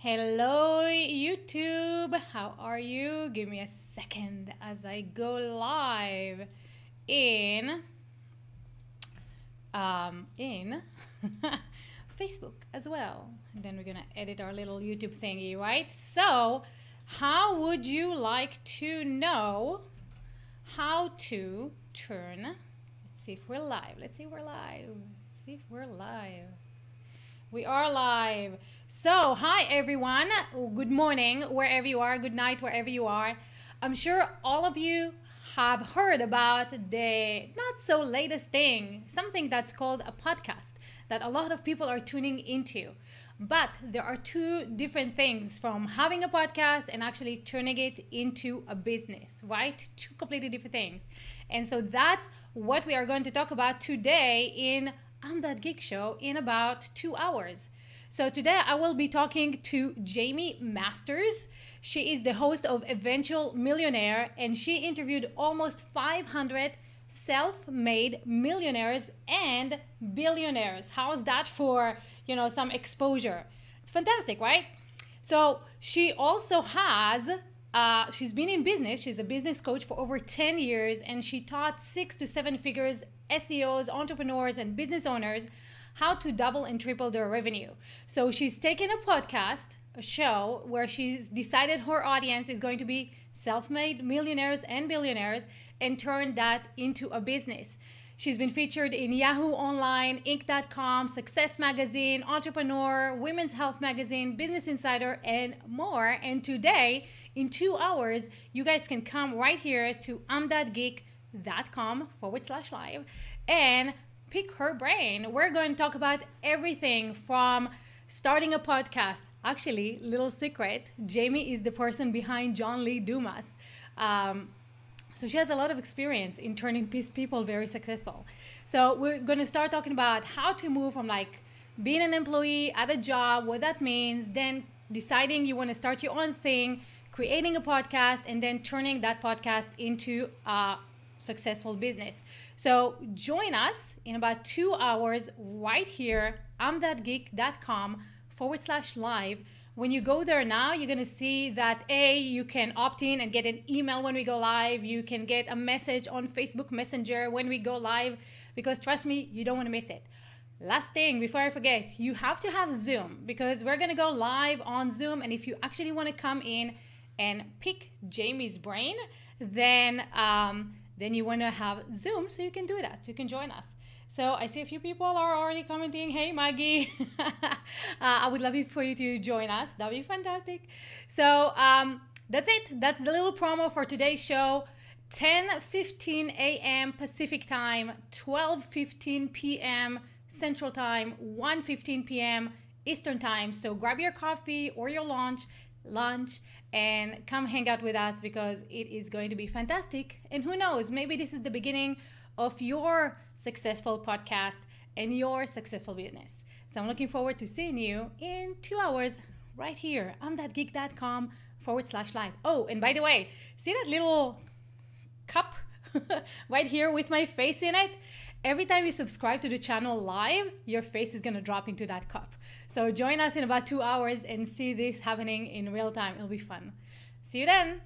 Hello, YouTube. How are you? Give me a second as I go live in in Facebook as well. And then we're gonna edit our little YouTube thingy, right? So, how would you like to know how to turn? Let's see if we're live. Let's see if we're live. Let's see if we're live. We are live. So, hi everyone. Good morning, wherever you are. Good night, wherever you are. I'm sure all of you have heard about the not so latest thing, something that's called a podcast that a lot of people are tuning into. But there are two different things from having a podcast and actually turning it into a business, right? Two completely different things. And so that's what we are going to talk about today in I'm That Geek Show in about 2 hours. So today I will be talking to Jaime Masters. She is the host of Eventual Millionaire, and she interviewed almost 500 self-made millionaires and billionaires. How's that for, some exposure? It's fantastic, right? So she also has she's been in business. She's a business coach for over 10 years, and she taught 6 to 7 figures SEOs, entrepreneurs, and business owners how to double and triple their revenue. So she's taken a podcast, a show where she's decided her audience is going to be self-made millionaires and billionaires and turned that into a business. She's been featured in Yahoo Online, Inc.com, Success Magazine, Entrepreneur, Women's Health Magazine, Business Insider, and more. And today, in 2 hours, you guys can come right here to imthatgeek.com/live and pick her brain. We're going to talk about everything from starting a podcast. Actually, little secret, Jaime is the person behind John Lee Dumas. So she has a lot of experience in turning people very successful. So we're going to start talking about how to move from being an employee at a job, what that means, then deciding you want to start your own thing, creating a podcast, and then turning that podcast into a successful business. So join us in about 2 hours right here, imthatgeek.com/live. When you go there now, you're going to see that you can opt in and get an email when we go live. You can get a message on Facebook Messenger when we go live, because trust me, you don't want to miss it. Last thing before I forget, you have to have Zoom, because we're going to go live on Zoom. And if you actually want to come in and pick Jaime's brain, then you want to have Zoom so you can do that. You can join us. So I see a few people are already commenting, hey, Maggie. I would love it for you to join us. That would be fantastic. So that's it. That's the little promo for today's show. 10:15 a.m. Pacific time, 12:15 p.m. Central time, 1:15 p.m. Eastern time. So grab your coffee or your lunch and come hang out with us, because it is going to be fantastic. And who knows, maybe this is the beginning of your successful podcast and your successful business. So I'm looking forward to seeing you in 2 hours right here on thatgeek.com/live. Oh, and by the way, see that little cup right here with my face in it? Every time you subscribe to the channel live, your face is going to drop into that cup. So join us in about 2 hours and see this happening in real time. It'll be fun. See you then.